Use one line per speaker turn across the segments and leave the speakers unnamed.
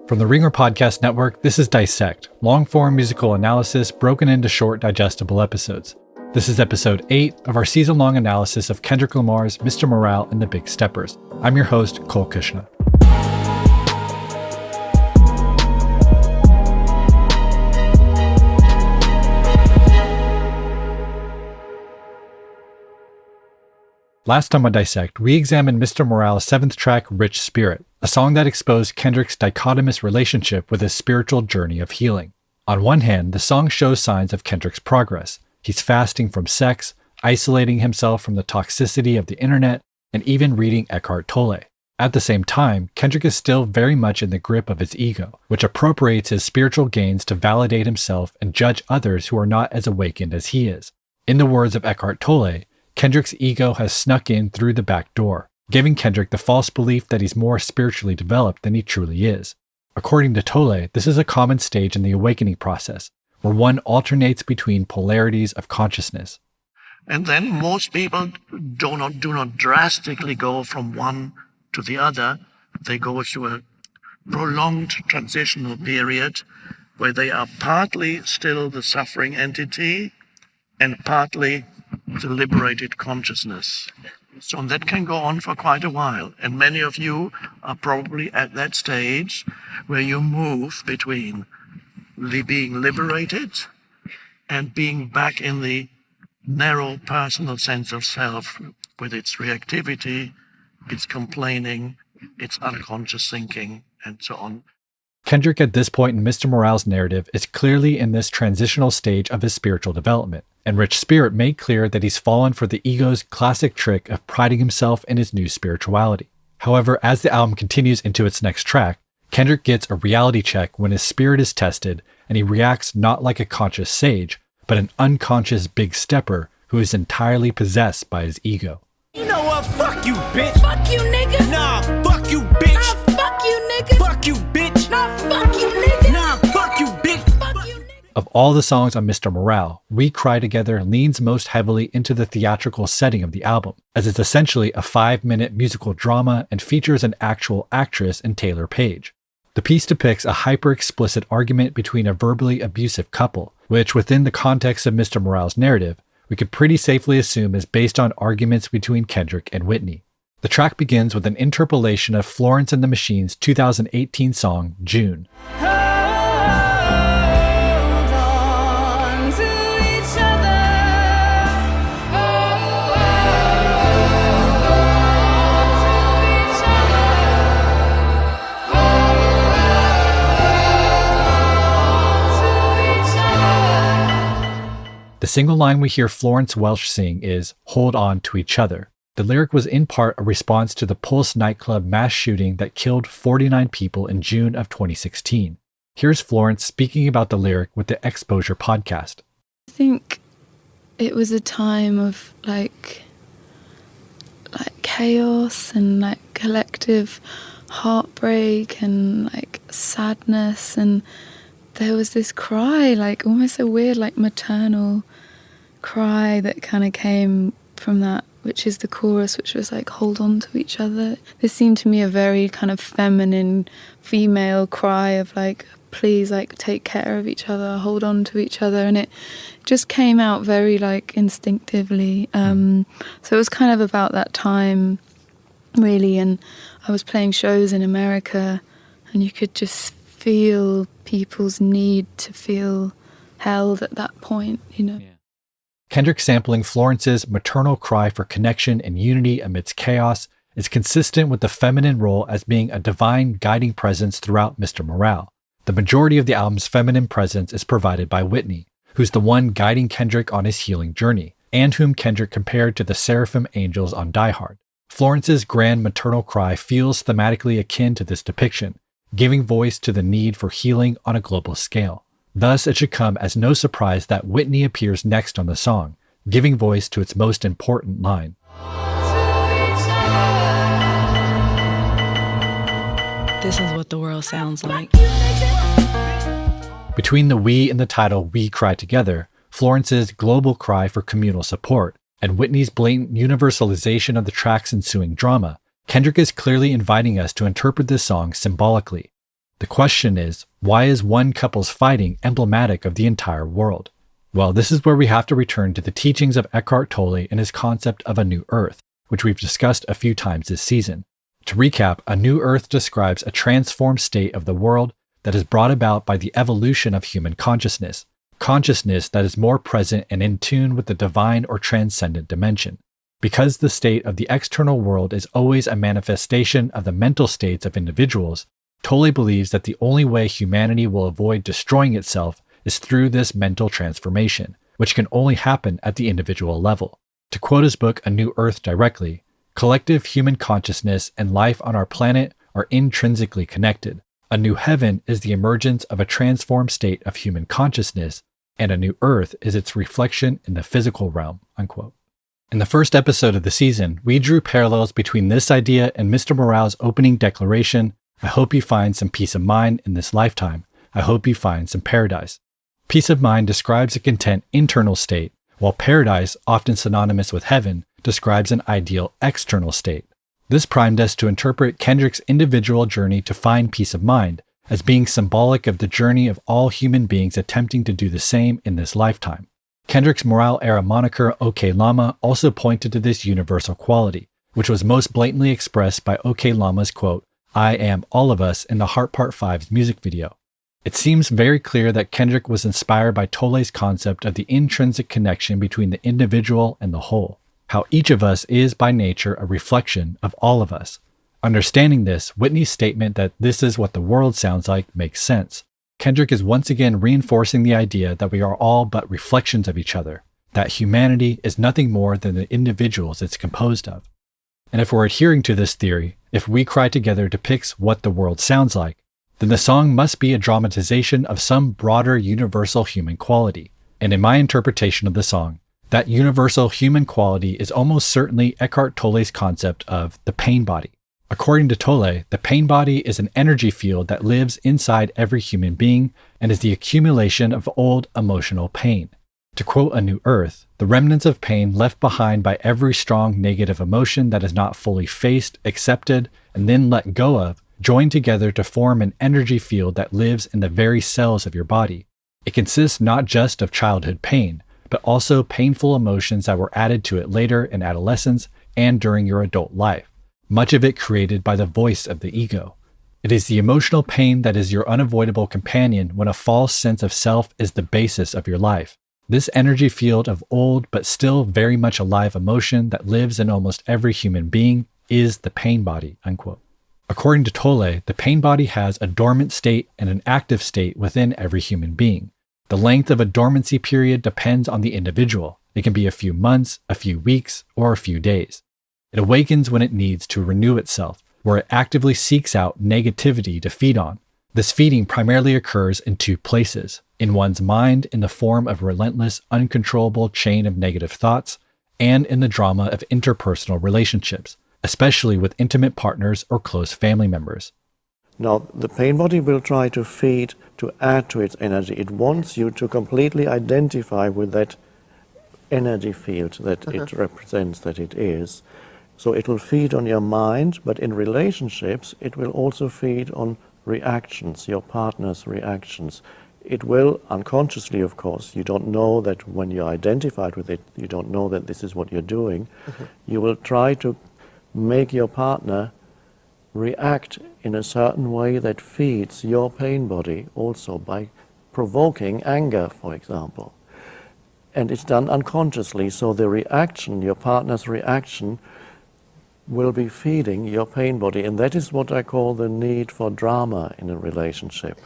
From the Ringer Podcast Network, this is Dissect, long-form musical analysis broken into short, digestible episodes. This is episode 8 of our season-long analysis of Kendrick Lamar's Mr. Morale and the Big Steppers. I'm your host, Cole Cuchna. Last time on Dissect, we examined Mr. Morale's 7th track, Rich Spirit, a song that exposed Kendrick's dichotomous relationship with his spiritual journey of healing. On one hand, the song shows signs of Kendrick's progress. He's fasting from sex, isolating himself from the toxicity of the internet, and even reading Eckhart Tolle. At the same time, Kendrick is still very much in the grip of his ego, which appropriates his spiritual gains to validate himself and judge others who are not as awakened as he is. In the words of Eckhart Tolle, Kendrick's ego has snuck in through the back door, giving Kendrick the false belief that he's more spiritually developed than he truly is. According to Tolle, this is a common stage in the awakening process, where one alternates between polarities of consciousness.
And then most people do not drastically go from one to the other. They go through a prolonged transitional period where they are partly still the suffering entity and partly the liberated consciousness. So that can go on for quite a while. And many of you are probably at that stage where you move between being liberated and being back in the narrow personal sense of self with its reactivity, its complaining, its unconscious thinking, and so on.
Kendrick at this point in Mr. Morale's narrative is clearly in this transitional stage of his spiritual development, and Rich Spirit made clear that he's fallen for the ego's classic trick of priding himself in his new spirituality. However, as the album continues into its next track, Kendrick gets a reality check when his spirit is tested, and he reacts not like a conscious sage, but an unconscious big stepper who is entirely possessed by his ego.
You know what? Fuck you, bitch.
Fuck you, nigga.
Nah, fuck you, bitch.
Nah, fuck you, nigga.
Fuck you, bitch.
Nah, fuck you, nigga.
Nah, fuck you, bitch.
Fuck you, nigga.
Of all the songs on Mr. Morale, We Cry Together leans most heavily into the theatrical setting of the album, as it's essentially a 5-minute musical drama and features an actual actress in Taylor Page. The piece depicts a hyper-explicit argument between a verbally abusive couple, which within the context of Mr. Morale's narrative, we could pretty safely assume is based on arguments between Kendrick and Whitney. The track begins with an interpolation of Florence and the Machine's 2018 song, June. The single line we hear Florence Welch sing is, "Hold on to each other." The lyric was in part a response to the Pulse nightclub mass shooting that killed 49 people in June of 2016. Here's Florence speaking about the lyric with the Exposure podcast.
I think it was a time of like chaos and like collective heartbreak and like sadness, and there was this cry, like almost a weird like maternal cry that kind of came from that, which is the chorus, which was like, hold on to each other. This seemed to me a very kind of feminine female cry of like, please like take care of each other, hold on to each other. And it just came out very like instinctively. So it was kind of about that time really. And I was playing shows in America and you could just feel people's need to feel held at that point, you know.
Yeah. Kendrick sampling Florence's maternal cry for connection and unity amidst chaos is consistent with the feminine role as being a divine guiding presence throughout Mr. Morale. The majority of the album's feminine presence is provided by Whitney, who's the one guiding Kendrick on his healing journey, and whom Kendrick compared to the seraphim angels on Die Hard. Florence's grand maternal cry feels thematically akin to this depiction, giving voice to the need for healing on a global scale. Thus, it should come as no surprise that Whitney appears next on the song, giving voice to its most important line.
This is what the world sounds like.
Between the we and the title We Cry Together, Florence's global cry for communal support, and Whitney's blatant universalization of the track's ensuing drama, Kendrick is clearly inviting us to interpret this song symbolically. The question is, why is one couple's fighting emblematic of the entire world? Well, this is where we have to return to the teachings of Eckhart Tolle and his concept of a new earth, which we've discussed a few times this season. To recap, a new earth describes a transformed state of the world that is brought about by the evolution of human consciousness that is more present and in tune with the divine or transcendent dimension. Because the state of the external world is always a manifestation of the mental states of individuals, Tolle believes that the only way humanity will avoid destroying itself is through this mental transformation, which can only happen at the individual level. To quote his book A New Earth directly, collective human consciousness and life on our planet are intrinsically connected. A new heaven is the emergence of a transformed state of human consciousness, and a new earth is its reflection in the physical realm, unquote. In the first episode of the season, we drew parallels between this idea and Mr. Morale's opening declaration, I hope you find some peace of mind in this lifetime. I hope you find some paradise. Peace of mind describes a content internal state, while paradise, often synonymous with heaven, describes an ideal external state. This primed us to interpret Kendrick's individual journey to find peace of mind as being symbolic of the journey of all human beings attempting to do the same in this lifetime. Kendrick's Morale-era moniker OK Llama also pointed to this universal quality, which was most blatantly expressed by OK Llama's quote, I am all of us in the Heart Part 5's music video. It seems very clear that Kendrick was inspired by Tolle's concept of the intrinsic connection between the individual and the whole, how each of us is by nature a reflection of all of us. Understanding this, Whitney's statement that this is what the world sounds like makes sense. Kendrick is once again reinforcing the idea that we are all but reflections of each other, that humanity is nothing more than the individuals it's composed of. And if we're adhering to this theory, if We Cry Together depicts what the world sounds like, then the song must be a dramatization of some broader universal human quality. And in my interpretation of the song, that universal human quality is almost certainly Eckhart Tolle's concept of the pain body. According to Tolle, the pain body is an energy field that lives inside every human being and is the accumulation of old emotional pain. To quote A New Earth, the remnants of pain left behind by every strong negative emotion that is not fully faced, accepted, and then let go of, join together to form an energy field that lives in the very cells of your body. It consists not just of childhood pain, but also painful emotions that were added to it later in adolescence and during your adult life, much of it created by the voice of the ego. It is the emotional pain that is your unavoidable companion when a false sense of self is the basis of your life. This energy field of old but still very much alive emotion that lives in almost every human being is the pain body, unquote. According to Tolle, the pain body has a dormant state and an active state within every human being. The length of a dormancy period depends on the individual. It can be a few months, a few weeks, or a few days. It awakens when it needs to renew itself, where it actively seeks out negativity to feed on. This feeding primarily occurs in two places, in one's mind in the form of relentless, uncontrollable chain of negative thoughts, and in the drama of interpersonal relationships, especially with intimate partners or close family members.
Now, the pain body will try to feed, to add to its energy. It wants you to completely identify with that energy field that it represents, that it is. So it will feed on your mind, but in relationships, it will also feed on reactions, your partner's reactions. It will, unconsciously of course, you don't know that when you're identified with it, you don't know that this is what you're doing. You will try to make your partner react in a certain way that feeds your pain body also by provoking anger, for example. And it's done unconsciously, so the reaction, your partner's reaction, will be feeding your pain body. And that is what I call the need for drama in a relationship.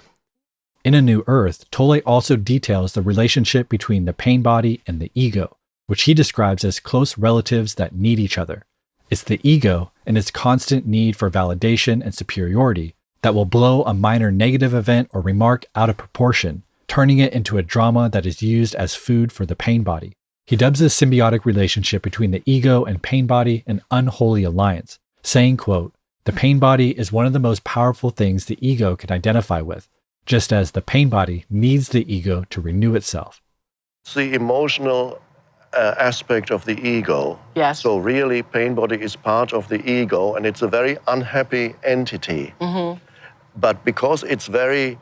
In A New Earth, Tolle also details the relationship between the pain body and the ego, which he describes as close relatives that need each other. It's the ego and its constant need for validation and superiority that will blow a minor negative event or remark out of proportion, turning it into a drama that is used as food for the pain body. He dubs this symbiotic relationship between the ego and pain body an unholy alliance, saying, quote, the pain body is one of the most powerful things the ego can identify with, just as the pain body needs the ego to renew itself.
It's the emotional aspect of the ego.
Yes.
So really, pain body is part of the ego, and it's a very unhappy entity. But But because its very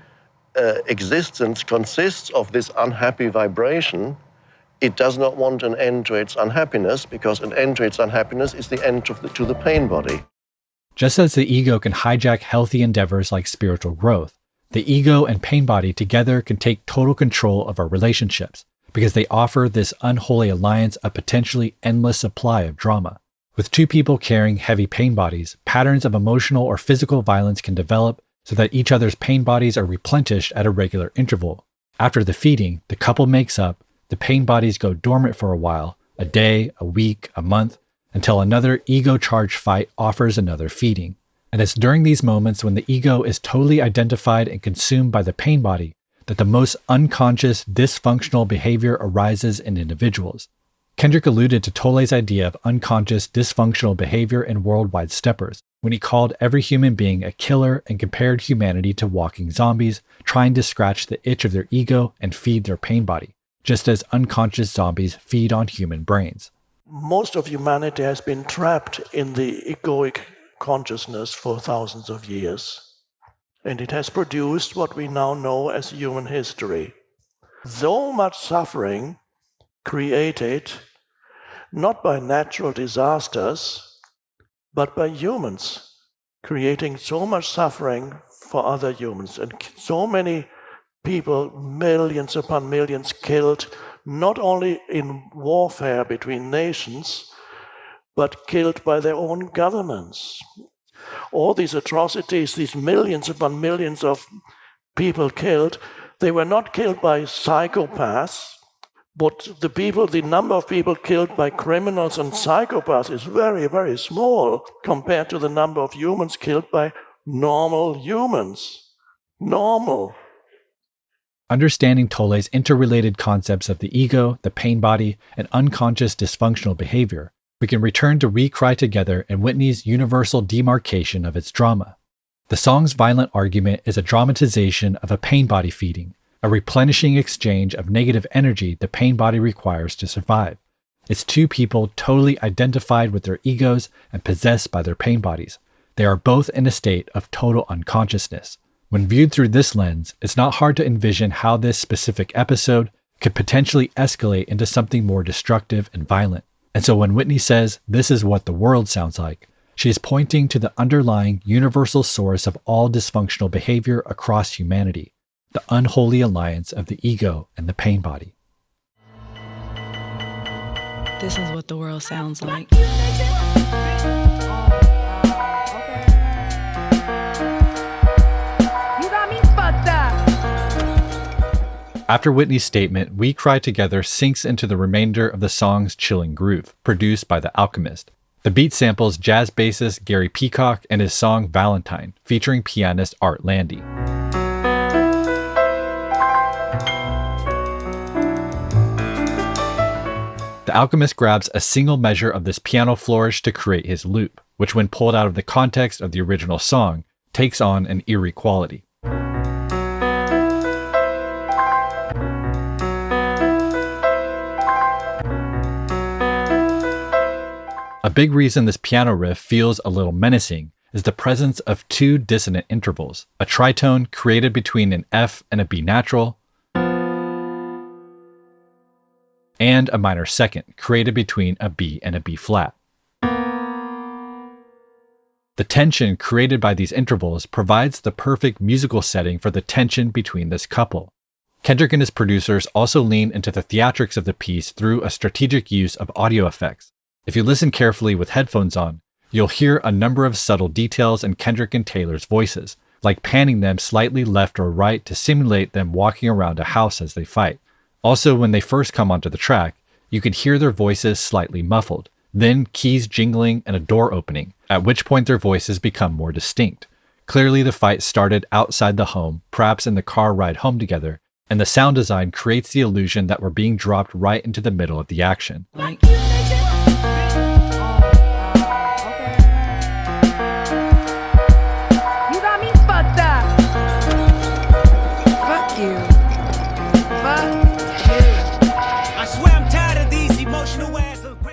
existence consists of this unhappy vibration, it does not want an end to its unhappiness, because an end to its unhappiness is the end to the pain body.
Just as the ego can hijack healthy endeavors like spiritual growth, the ego and pain body together can take total control of our relationships, because they offer this unholy alliance a potentially endless supply of drama. With two people carrying heavy pain bodies, patterns of emotional or physical violence can develop so that each other's pain bodies are replenished at a regular interval. After the feeding, the couple makes up, the pain bodies go dormant for a while, a day, a week, a month, until another ego-charged fight offers another feeding. And it's during these moments when the ego is totally identified and consumed by the pain body that the most unconscious, dysfunctional behavior arises in individuals. Kendrick alluded to Tolle's idea of unconscious, dysfunctional behavior in Worldwide Steppers, when he called every human being a killer and compared humanity to walking zombies, trying to scratch the itch of their ego and feed their pain body, just as unconscious zombies feed on human brains.
Most of humanity has been trapped in the egoic consciousness for thousands of years. And it has produced what we now know as human history. So much suffering created not by natural disasters, but by humans, creating so much suffering for other humans. And so many people, millions upon millions killed, not only in warfare between nations, but killed by their own governments. All these atrocities, these millions upon millions of people killed, they were not killed by psychopaths, but the number of people killed by criminals and psychopaths is very, very small compared to the number of humans killed by normal humans. Normal.
Understanding Tolle's interrelated concepts of the ego, the pain body, and unconscious dysfunctional behavior, we can return to We Cry Together and Whitney's universal demarcation of its drama. The song's violent argument is a dramatization of a pain body feeding, a replenishing exchange of negative energy the pain body requires to survive. It's two people totally identified with their egos and possessed by their pain bodies. They are both in a state of total unconsciousness. When viewed through this lens, it's not hard to envision how this specific episode could potentially escalate into something more destructive and violent. And so when Whitney says, "This is what the world sounds like," she is pointing to the underlying universal source of all dysfunctional behavior across humanity, the unholy alliance of the ego and the pain body.
This is what the world sounds like.
After Whitney's statement, We Cry Together sinks into the remainder of the song's chilling groove, produced by The Alchemist. The beat samples jazz bassist Gary Peacock and his song Valentine, featuring pianist Art Landy. The Alchemist grabs a single measure of this piano flourish to create his loop, which when pulled out of the context of the original song, takes on an eerie quality. A big reason this piano riff feels a little menacing is the presence of two dissonant intervals, a tritone created between an F and a B natural, and a minor second created between a B and a B flat. The tension created by these intervals provides the perfect musical setting for the tension between this couple. Kendrick and his producers also lean into the theatrics of the piece through a strategic use of audio effects. If you listen carefully with headphones on, you'll hear a number of subtle details in Kendrick and Taylor's voices, like panning them slightly left or right to simulate them walking around a house as they fight. Also, when they first come onto the track, you can hear their voices slightly muffled, then keys jingling and a door opening, at which point their voices become more distinct. Clearly the fight started outside the home, perhaps in the car ride home together, and the sound design creates the illusion that we're being dropped right into the middle of the action.
Like,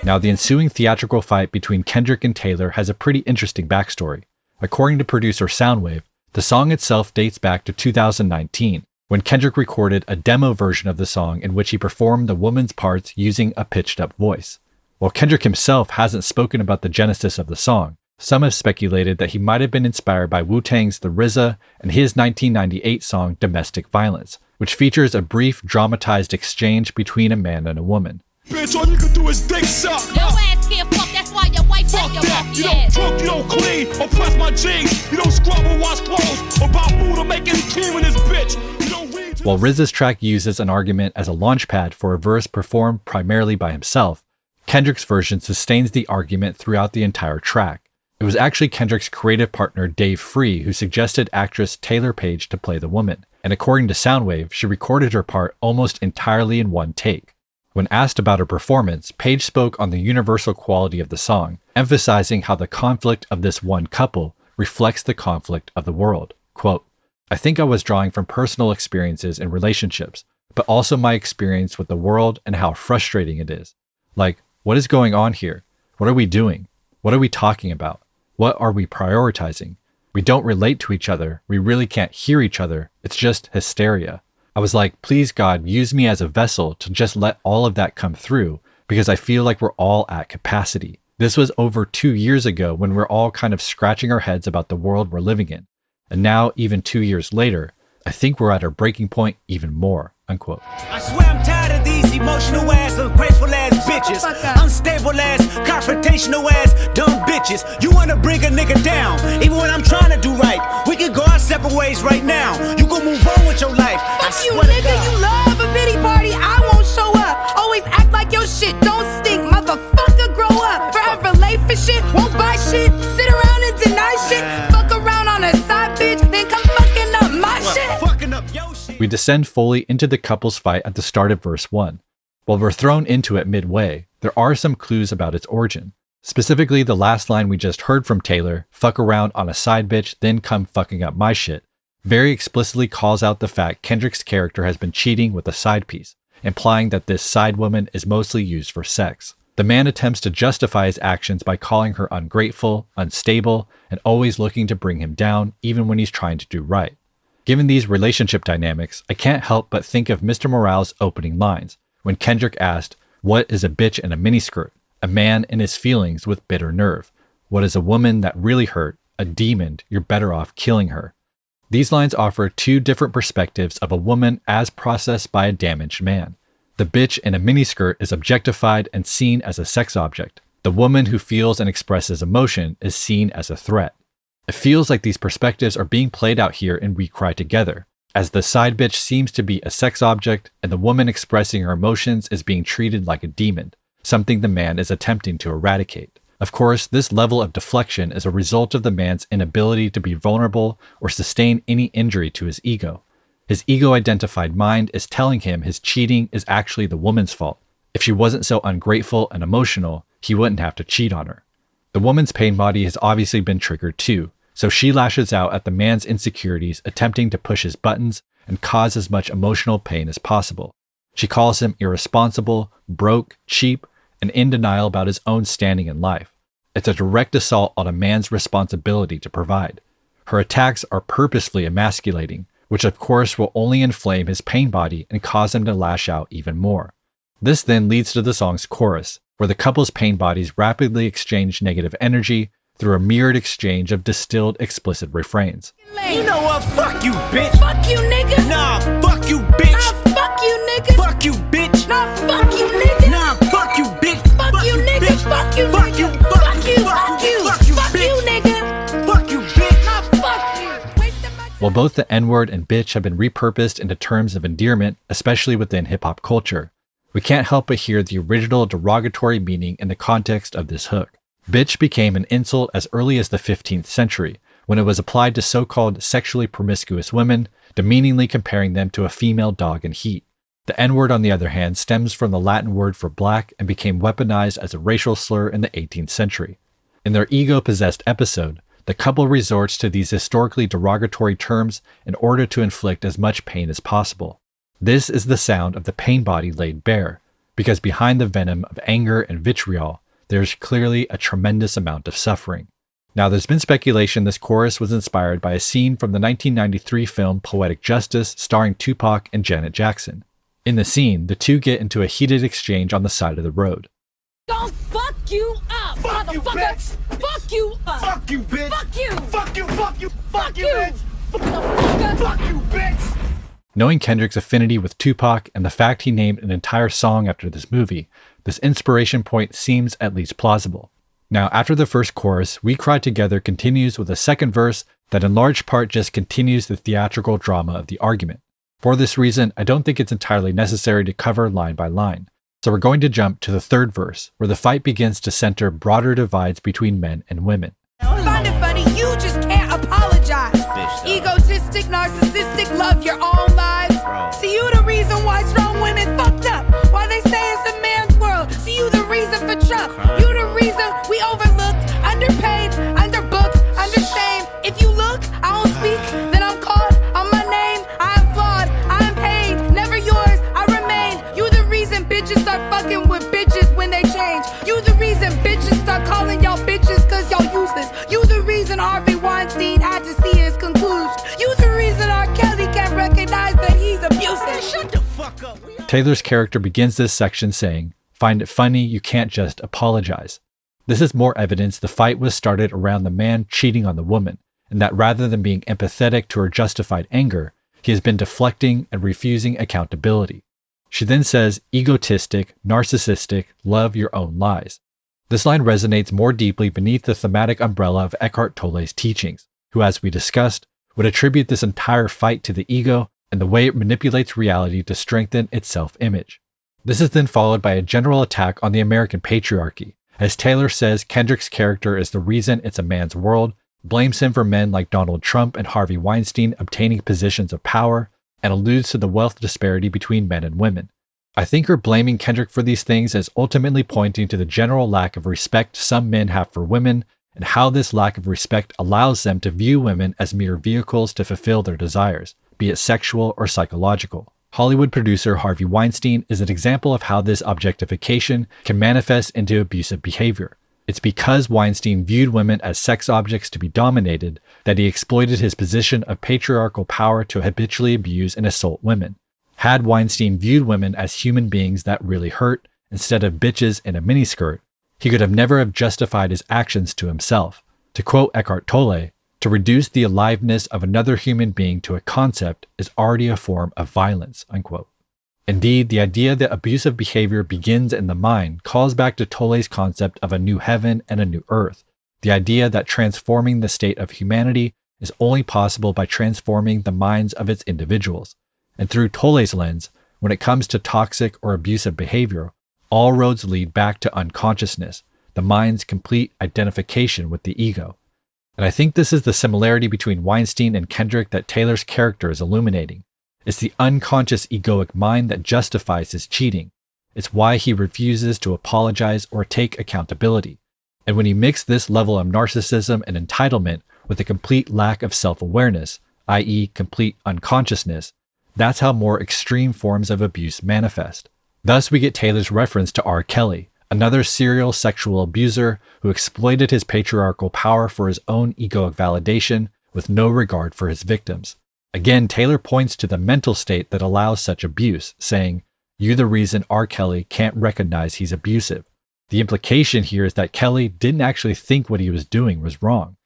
Now, the ensuing theatrical fight between Kendrick and Taylor has a pretty interesting backstory. According to producer Soundwave, The song itself dates back to 2019, when Kendrick recorded a demo version of the song in which he performed the woman's parts using a pitched-up voice. While Kendrick himself hasn't spoken about the genesis of the song, some have speculated that he might have been inspired by Wu-Tang's The RZA and his 1998 song Domestic Violence, which features a brief dramatized exchange between a man and a woman.
Bitch, all you can do is dick suck.
Your ass can't fuck, that's why your wife
Fuck
left your
that.
monkey
You
ass.
don't cook, you don't clean, or press my jeans. You don't scrub or wash clothes, or buy food or make any cream in this bitch. You don't read.
While RZA's track uses an argument as a launchpad for a verse performed primarily by himself, Kendrick's version sustains the argument throughout the entire track. It was actually Kendrick's creative partner Dave Free who suggested actress Taylor Page to play the woman, and according to Soundwave, she recorded her part almost entirely in one take. When asked about her performance, Page spoke on the universal quality of the song, emphasizing how the conflict of this one couple reflects the conflict of the world. Quote, "I think I was drawing from personal experiences in relationships, but also my experience with the world and how frustrating it is. Like, what is going on here? What are we doing? What are we talking about? What are we prioritizing? We don't relate to each other. We really can't hear each other. It's just hysteria." I was like, please God, use me as a vessel to just let all of that come through, because I feel like we're all at capacity. This was over 2 years ago when we're all kind of scratching our heads about the world we're living in. And now, even 2 years later, I think we're at our breaking point even more, unquote.
I swear I'm tired of these emotional ass, ungrateful ass bitches, unstable ass, confrontational ass, dumb bitches. You wanna bring a nigga down, even when I'm trying to do right. We can go our separate ways right now. You gon' move on with your life. I
Fuck you,
swear to
nigga,
God.
you love a pity party, I won't show up. Always act like your shit don't stink, motherfucker, grow up. Forever late for shit, won't buy shit, sit around and deny shit. Fuck around on a side bitch, then come fucking up my shit.
Fucking up your shit.
We descend fully into the couple's fight at the start of verse 1. While we're thrown into it midway, there are some clues about its origin. Specifically, the last line we just heard from Taylor, "fuck around on a side bitch, then come fucking up my shit," very explicitly calls out the fact Kendrick's character has been cheating with a side piece, implying that this side woman is mostly used for sex. The man attempts to justify his actions by calling her ungrateful, unstable, and always looking to bring him down, even when he's trying to do right. Given these relationship dynamics, I can't help but think of Mr. Morale's opening lines, when Kendrick asked, "What is a bitch in a miniskirt? A man in his feelings with bitter nerve. What is a woman that really hurt? A demon, you're better off killing her." These lines offer two different perspectives of a woman as processed by a damaged man. The bitch in a miniskirt is objectified and seen as a sex object. The woman who feels and expresses emotion is seen as a threat. It feels like these perspectives are being played out here in We Cry Together, as the side bitch seems to be a sex object and the woman expressing her emotions is being treated like a demon, something the man is attempting to eradicate. Of course, this level of deflection is a result of the man's inability to be vulnerable or sustain any injury to his ego. His ego-identified mind is telling him his cheating is actually the woman's fault. If she wasn't so ungrateful and emotional, he wouldn't have to cheat on her. The woman's pain body has obviously been triggered too, so she lashes out at the man's insecurities, attempting to push his buttons and cause as much emotional pain as possible. She calls him irresponsible, broke, cheap, and in denial about his own standing in life. It's a direct assault on a man's responsibility to provide. Her attacks are purposefully emasculating, which of course will only inflame his pain body and cause him to lash out even more. This then leads to the song's chorus, where the couple's pain bodies rapidly exchange negative energy through a mirrored exchange of distilled explicit refrains.
You know what? Fuck you, bitch.
Fuck you, nigga.
Nah, fuck you, bitch.
Nah, fuck you, nigga.
Fuck you, bitch.
Nah, fuck you, nigga.
Nah, fuck you, bitch.
Fuck you, nigga.
bitch.
Fuck you,
Fuck
nigga.
you,
Fuck you, fuck you.
fuck you,
Fuck you,
bitch.
nigga.
Fuck you, bitch.
Nah, fuck you. Wasting my time.
While both the N-word and bitch have been repurposed into terms of endearment, especially within hip-hop culture, we can't help but hear the original derogatory meaning in the context of this hook. Bitch became an insult as early as the 15th century, when it was applied to so-called sexually promiscuous women, demeaningly comparing them to a female dog in heat. The N-word, on the other hand, stems from the Latin word for black and became weaponized as a racial slur in the 18th century. In their ego-possessed episode, the couple resorts to these historically derogatory terms in order to inflict as much pain as possible. This is the sound of the pain body laid bare, because behind the venom of anger and vitriol, there's clearly a tremendous amount of suffering. Now, there's been speculation this chorus was inspired by a scene from the 1993 film Poetic Justice starring Tupac and Janet Jackson. In the scene, the two get into a heated exchange on the side of the road.
Don't fuck you up,
Fuck you,
motherfucker.
bitch.
Fuck you up.
Fuck you, bitch.
Fuck you.
Fuck you, fuck you, fuck you,
you.
bitch.
Motherfucker.
Fuck you, bitch.
Knowing Kendrick's affinity with Tupac and the fact he named an entire song after this movie, this inspiration point seems at least plausible. Now, after the first chorus, We Cry Together continues with a second verse that in large part just continues the theatrical drama of the argument. For this reason, I don't think it's entirely necessary to cover line by line. So we're going to jump to the third verse, where the fight begins to center broader divides between men and women.
Find it funny, you just can't apologize. Egotistic, narcissistic, love your own lives. See, you the reason why strong women fucked up. Why they say it's a man's world. See, you the reason for Trump. You the reason we overlooked, underpaid, underbooked, understained. If you look, I don't speak, then I'm called on my name. I am flawed, I am paid, never yours, I remain. You the reason bitches start fucking with bitches when they change. You the reason bitches start calling y'all bitches cause y'all useless. You the reason Harvey Weinstein had to see his conclusion. You the reason R. Kelly can't recognize that he's abusive.
Shut the fuck up.
Taylor's character begins this section saying, "Find it funny, you can't just apologize." This is more evidence the fight was started around the man cheating on the woman, and that rather than being empathetic to her justified anger, he has been deflecting and refusing accountability. She then says, egotistic, narcissistic, love your own lies. This line resonates more deeply beneath the thematic umbrella of Eckhart Tolle's teachings, who, as we discussed, would attribute this entire fight to the ego and the way it manipulates reality to strengthen its self-image. This is then followed by a general attack on the American patriarchy, as Taylor says Kendrick's character is the reason it's a man's world, blames him for men like Donald Trump and Harvey Weinstein obtaining positions of power, and alludes to the wealth disparity between men and women. I think her blaming Kendrick for these things is ultimately pointing to the general lack of respect some men have for women, and how this lack of respect allows them to view women as mere vehicles to fulfill their desires, be it sexual or psychological. Hollywood producer Harvey Weinstein is an example of how this objectification can manifest into abusive behavior. It's because Weinstein viewed women as sex objects to be dominated that he exploited his position of patriarchal power to habitually abuse and assault women. Had Weinstein viewed women as human beings that really hurt, instead of bitches in a miniskirt, he could have never have justified his actions to himself. To quote Eckhart Tolle, to reduce the aliveness of another human being to a concept is already a form of violence, unquote. Indeed, the idea that abusive behavior begins in the mind calls back to Tolle's concept of a new heaven and a new earth, the idea that transforming the state of humanity is only possible by transforming the minds of its individuals. And through Tolle's lens, when it comes to toxic or abusive behavior, all roads lead back to unconsciousness, the mind's complete identification with the ego. And I think this is the similarity between Weinstein and Kendrick that Taylor's character is illuminating. It's the unconscious egoic mind that justifies his cheating. It's why he refuses to apologize or take accountability. And when you mix this level of narcissism and entitlement with a complete lack of self-awareness, i.e. complete unconsciousness, that's how more extreme forms of abuse manifest. Thus we get Taylor's reference to R. Kelly, another serial sexual abuser who exploited his patriarchal power for his own egoic validation with no regard for his victims. Again, Taylor points to the mental state that allows such abuse, saying, "You're the reason R. Kelly can't recognize he's abusive." The implication here is that Kelly didn't actually think what he was doing was wrong.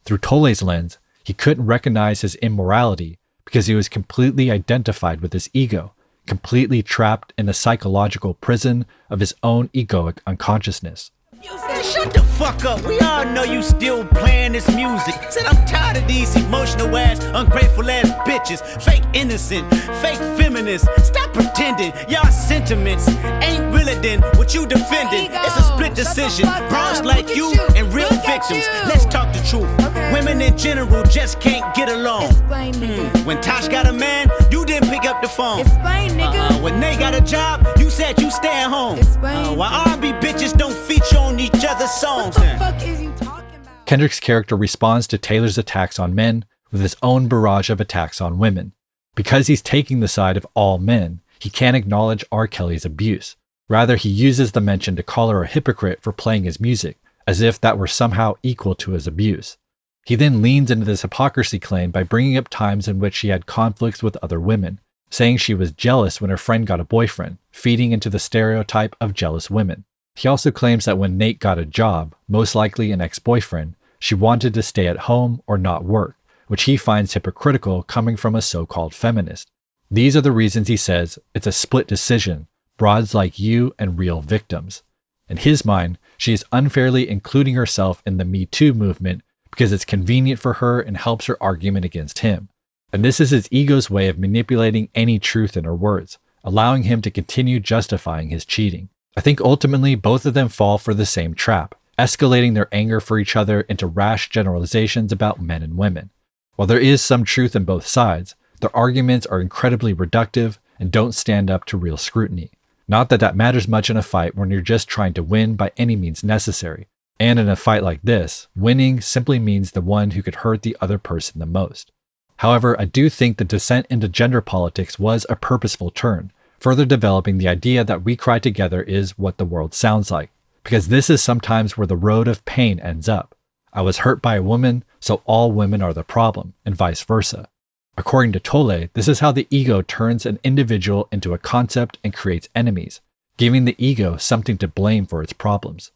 Through Tolle's lens, he couldn't recognize his immorality because he was completely identified with his ego, completely trapped in the psychological prison of his own egoic unconsciousness.
Man, shut the fuck up. We all know you still playing this music. Said I'm tired of these emotional ass, ungrateful ass bitches. Fake innocent, fake feminists. Stop pretending y'all sentiments ain't realer than what you defending. It's a split decision. Bronze like you and real victims. Let's talk the truth. Women in general just can't get along.
Explain, nigga.
When Tosh got a man, you didn't pick up the phone.
Explain, nigga.
When they got a job, you said you stay at home.
Explain.
Why R&B bitches don't feature on each other's songs?
What the fuck is you talking about?
Kendrick's character responds to Taylor's attacks on men with his own barrage of attacks on women. Because he's taking the side of all men, he can't acknowledge R. Kelly's abuse. Rather, he uses the mention to call her a hypocrite for playing his music, as if that were somehow equal to his abuse. He then leans into this hypocrisy claim by bringing up times in which she had conflicts with other women, saying she was jealous when her friend got a boyfriend, feeding into the stereotype of jealous women. He also claims that when Nate got a job, most likely an ex-boyfriend, she wanted to stay at home or not work, which he finds hypocritical coming from a so-called feminist. These are the reasons he says it's a split decision, broads like you and real victims. In his mind, she is unfairly including herself in the Me Too movement because it's convenient for her and helps her argument against him. And this is his ego's way of manipulating any truth in her words, allowing him to continue justifying his cheating. I think ultimately both of them fall for the same trap, escalating their anger for each other into rash generalizations about men and women. While there is some truth in both sides, their arguments are incredibly reductive and don't stand up to real scrutiny. Not that that matters much in a fight when you're just trying to win by any means necessary. And in a fight like this, winning simply means the one who could hurt the other person the most. However, I do think the descent into gender politics was a purposeful turn, further developing the idea that We Cry Together is what the world sounds like, because this is sometimes where the road of pain ends up. I was hurt by a woman, so all women are the problem, and vice versa. According to Tolle, this is how the ego turns an individual into a concept and creates enemies, giving the ego something to blame for its problems.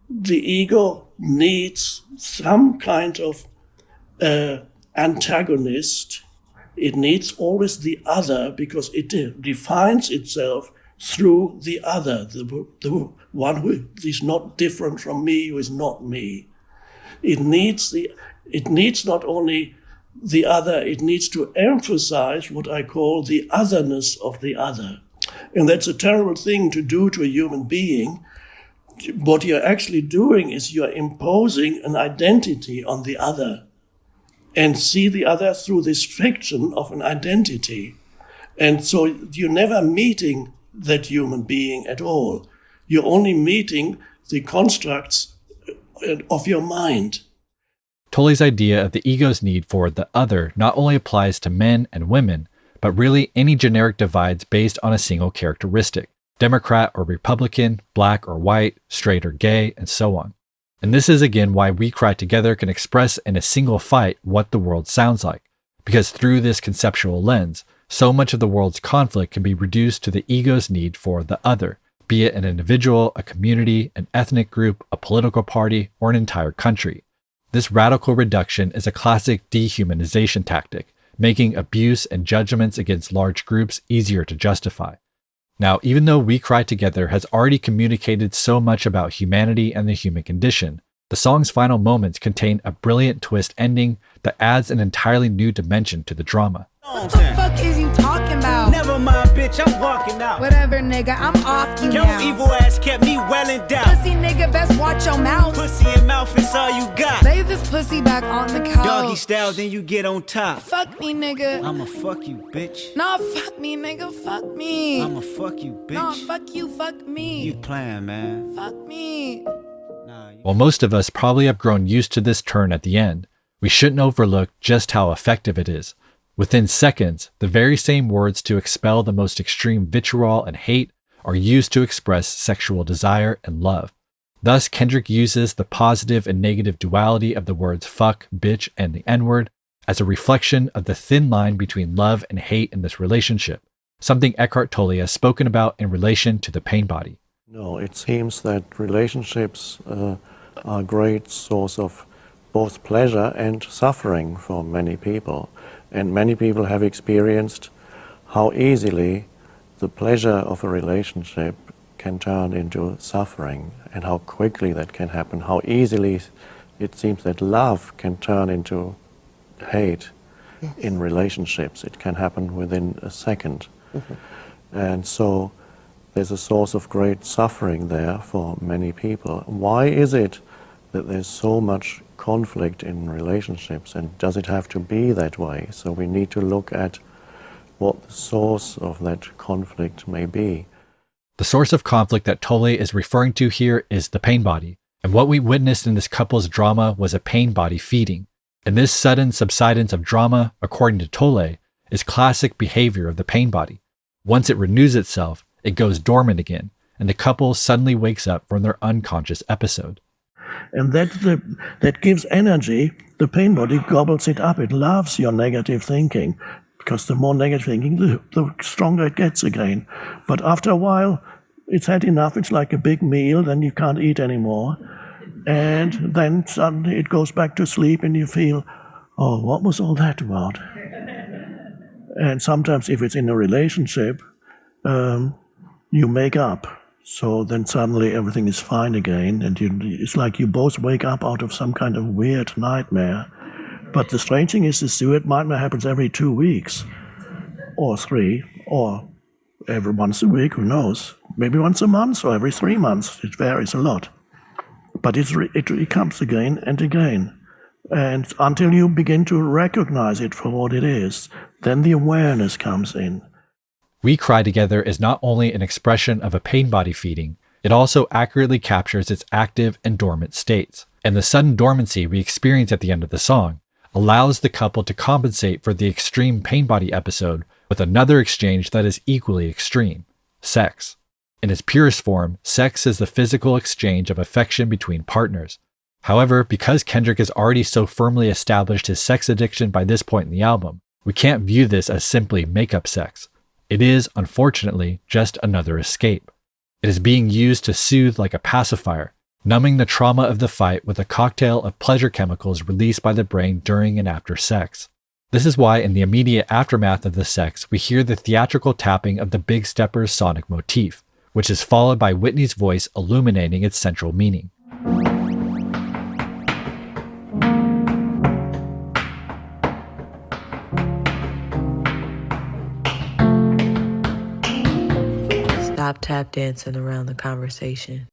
The ego needs some kind of antagonist. It needs always the other because it defines itself through the other, the one who is not different from me, who is not me. It needs not only the other, it needs to emphasize what I call the otherness of the other. And that's a terrible thing to do to a human being. What you're actually doing is you're imposing an identity on the other and see the other through this fiction of an identity. And so you're never meeting that human being at all. You're only meeting the constructs of your mind.
Tolle's idea of the ego's need for the other not only applies to men and women, but really any generic divides based on a single characteristic, Democrat or Republican, black or white, straight or gay, and so on. And this is again why We Cry Together can express in a single fight what the world sounds like, because through this conceptual lens, so much of the world's conflict can be reduced to the ego's need for the other, be it an individual, a community, an ethnic group, a political party, or an entire country. This radical reduction is a classic dehumanization tactic, making abuse and judgments against large groups easier to justify. Now, even though We Cry Together has already communicated so much about humanity and the human condition, the song's final moments contain a brilliant twist ending that adds an entirely new dimension to the drama.
What the fuck is you talking about?
Never mind, bitch, I'm walking out.
Whatever, nigga, I'm off you
Your
now.
evil ass kept me well in doubt.
Pussy nigga, best watch your mouth.
Pussy and mouth is all you got.
Lay this pussy back on the couch.
Doggy style, then you get on top.
Fuck me, nigga.
I'ma fuck you, bitch.
Nah, fuck me, nigga. Fuck me.
I'ma fuck you, bitch.
Nah, fuck you, fuck me.
You playing, man.
Fuck me.
While most of us probably have grown used to this turn at the end, we shouldn't overlook just how effective it is. Within seconds, the very same words to expel the most extreme vitriol and hate are used to express sexual desire and love. Thus, Kendrick uses the positive and negative duality of the words fuck, bitch, and the N-word as a reflection of the thin line between love and hate in this relationship, something Eckhart Tolle has spoken about in relation to the pain body.
No, it seems that relationships are a great source of both pleasure and suffering for many people. And many people have experienced how easily the pleasure of a relationship can turn into suffering and how quickly that can happen, how easily it seems that love can turn into hate in relationships. It can happen within a second. And so there's a source of great suffering there for many people. Why is it that there's so much conflict in relationships, and does it have to be that way? So we need to look at what the source of that conflict may be.
The source of conflict that Tolle is referring to here is the pain body, and what we witnessed in this couple's drama was a pain body feeding. And this sudden subsidence of drama, according to Tolle, is classic behavior of the pain body. Once it renews itself, it goes dormant again, and the couple suddenly wakes up from their unconscious episode.
And that gives energy. The pain body gobbles it up. It loves your negative thinking, because the more negative thinking, the stronger it gets again. But after a while, it's had enough. It's like a big meal, then you can't eat anymore. And then suddenly it goes back to sleep and you feel, oh, what was all that about? And sometimes if it's in a relationship, you make up. So then suddenly everything is fine again, and it's like you both wake up out of some kind of weird nightmare. But the strange thing is, this weird nightmare happens every 2 weeks, or 3, or every once a week, who knows? Maybe once a month, or every 3 months. It varies a lot. But it comes again and again. And until you begin to recognize it for what it is, then the awareness comes in.
We Cry Together is not only an expression of a pain body feeding, it also accurately captures its active and dormant states. And the sudden dormancy we experience at the end of the song allows the couple to compensate for the extreme pain body episode with another exchange that is equally extreme: sex. In its purest form, sex is the physical exchange of affection between partners. However, because Kendrick has already so firmly established his sex addiction by this point in the album, we can't view this as simply make-up sex. It is, unfortunately, just another escape. It is being used to soothe like a pacifier, numbing the trauma of the fight with a cocktail of pleasure chemicals released by the brain during and after sex. This is why in the immediate aftermath of the sex, we hear the theatrical tapping of the Big Stepper's sonic motif, which is followed by Whitney's voice illuminating its central meaning.
Stop tap dancing around the conversation.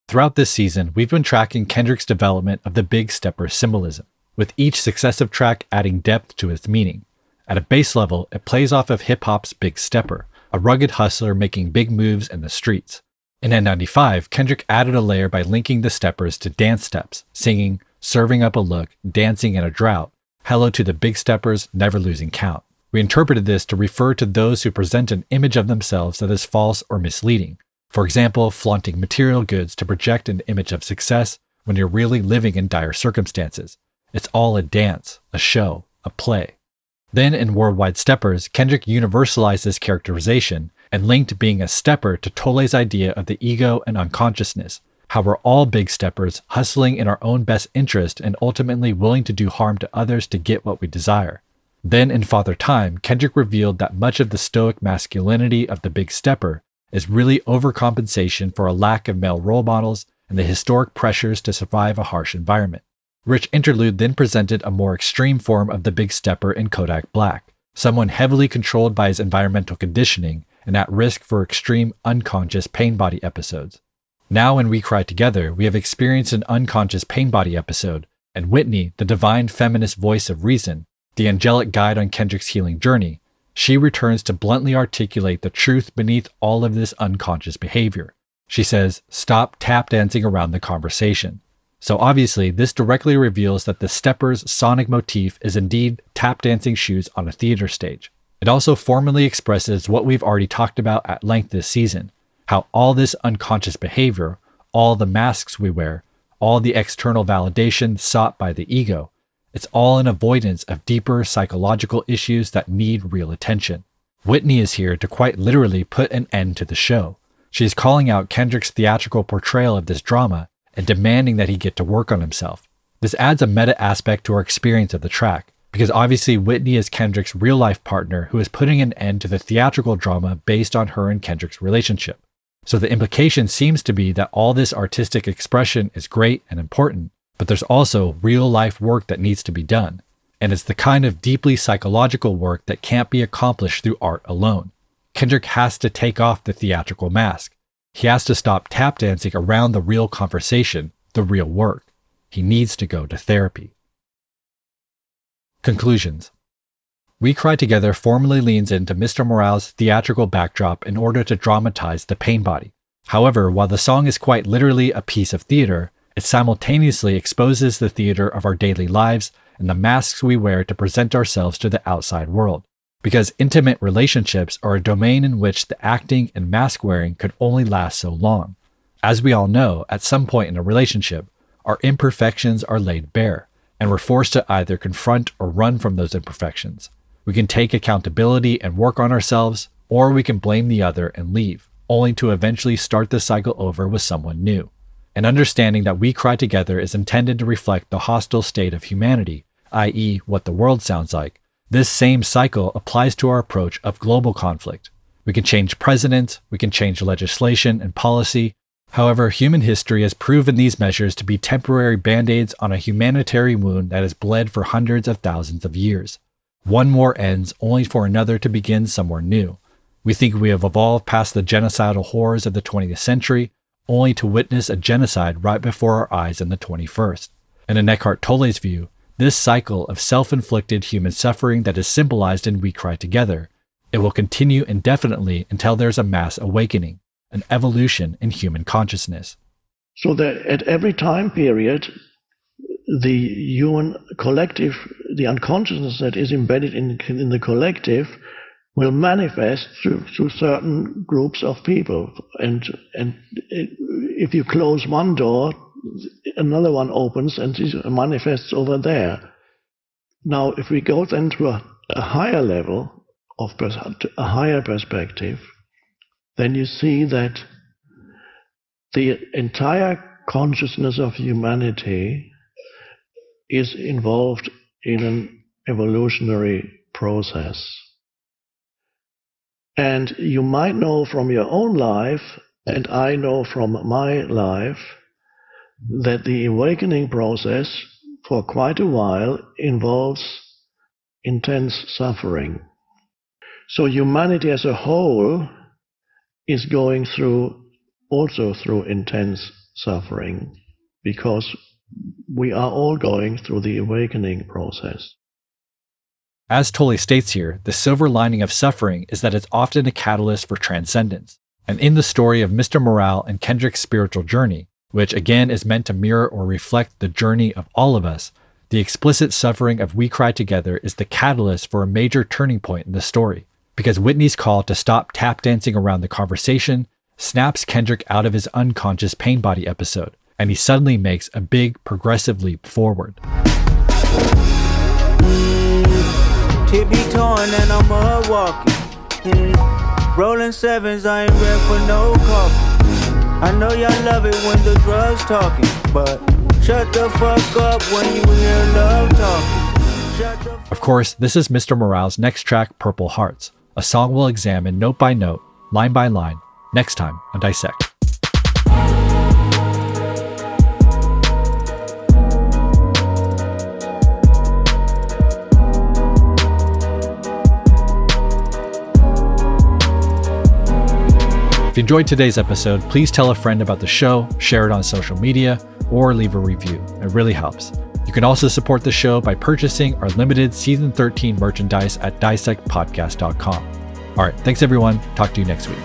Throughout this season, we've been tracking Kendrick's development of the Big Stepper symbolism, with each successive track adding depth to its meaning. At a base level, it plays off of hip-hop's Big Stepper, a rugged hustler making big moves in the streets. In N95, Kendrick added a layer by linking the steppers to dance steps, singing, serving up a look, dancing in a drought, hello to the Big Steppers, never losing count. We interpreted this to refer to those who present an image of themselves that is false or misleading. For example, flaunting material goods to project an image of success when you're really living in dire circumstances. It's all a dance, a show, a play. Then in Worldwide Steppers, Kendrick universalized this characterization and linked being a stepper to Tolle's idea of the ego and unconsciousness, how we're all big steppers hustling in our own best interest and ultimately willing to do harm to others to get what we desire. Then in Father Time, Kendrick revealed that much of the stoic masculinity of the Big Stepper is really overcompensation for a lack of male role models and the historic pressures to survive a harsh environment. Rich Interlude then presented a more extreme form of the Big Stepper in Kodak Black, someone heavily controlled by his environmental conditioning and at risk for extreme unconscious pain body episodes. Now in We Cry Together, we have experienced an unconscious pain body episode, and Whitney, the divine feminist voice of reason, the angelic guide on Kendrick's healing journey, she returns to bluntly articulate the truth beneath all of this unconscious behavior. She says, stop tap dancing around the conversation. So obviously, this directly reveals that the stepper's sonic motif is indeed tap dancing shoes on a theater stage. It also formally expresses what we've already talked about at length this season, how all this unconscious behavior, all the masks we wear, all the external validation sought by the ego, it's all an avoidance of deeper psychological issues that need real attention. Whitney is here to quite literally put an end to the show. She is calling out Kendrick's theatrical portrayal of this drama and demanding that he get to work on himself. This adds a meta aspect to our experience of the track, because obviously Whitney is Kendrick's real-life partner who is putting an end to the theatrical drama based on her and Kendrick's relationship. So the implication seems to be that all this artistic expression is great and important, but there's also real-life work that needs to be done. And it's the kind of deeply psychological work that can't be accomplished through art alone. Kendrick has to take off the theatrical mask. He has to stop tap dancing around the real conversation, the real work. He needs to go to therapy. Conclusions. We Cry Together formally leans into Mr. Morale's theatrical backdrop in order to dramatize the pain body. However, while the song is quite literally a piece of theater, it simultaneously exposes the theater of our daily lives and the masks we wear to present ourselves to the outside world. Because intimate relationships are a domain in which the acting and mask wearing could only last so long. As we all know, at some point in a relationship, our imperfections are laid bare, and we're forced to either confront or run from those imperfections. We can take accountability and work on ourselves, or we can blame the other and leave, only to eventually start the cycle over with someone new. And understanding that We Cry Together is intended to reflect the hostile state of humanity, i.e., what the world sounds like, this same cycle applies to our approach of global conflict. We can change presidents, we can change legislation and policy. However, human history has proven these measures to be temporary band-aids on a humanitarian wound that has bled for hundreds of thousands of years. One war ends only for another to begin somewhere new. We think we have evolved past the genocidal horrors of the 20th century, only to witness a genocide right before our eyes in the 21st. And in Eckhart Tolle's view, this cycle of self-inflicted human suffering that is symbolized in We Cry Together, it will continue indefinitely until there's a mass awakening, an evolution in human consciousness.
So that at every time period, the human collective, the unconsciousness that is embedded in the collective, will manifest through certain groups of people. And if you close one door, another one opens and it manifests over there. Now, if we go then to a higher level, a higher perspective, then you see that the entire consciousness of humanity is involved in an evolutionary process. And you might know from your own life, and I know from my life, that the awakening process for quite a while involves intense suffering. So humanity as a whole is going also through intense suffering, because we are all going through the awakening process.
As Tolle states here, the silver lining of suffering is that it's often a catalyst for transcendence. And in the story of Mr. Morale and Kendrick's spiritual journey, which again is meant to mirror or reflect the journey of all of us, the explicit suffering of We Cry Together is the catalyst for a major turning point in the story, because Whitney's call to stop tap dancing around the conversation snaps Kendrick out of his unconscious pain body episode, and he suddenly makes a big progressive leap forward.
Tippy-toeing and I'm walking. Rolling sevens, I ain't ready for no coffee. I know y'all love it when the drugs talking, but shut the fuck up when you hear love talking.
Of course, this is Mr. Morale's next track, Purple Hearts, a song we'll examine note by note, line by line, next time on Dissect. If you enjoyed today's episode, please tell a friend about the show, share it on social media, or leave a review. It really helps. You can also support the show by purchasing our limited Season 13 merchandise at dissectpodcast.com. All right, thanks everyone. Talk to you next week.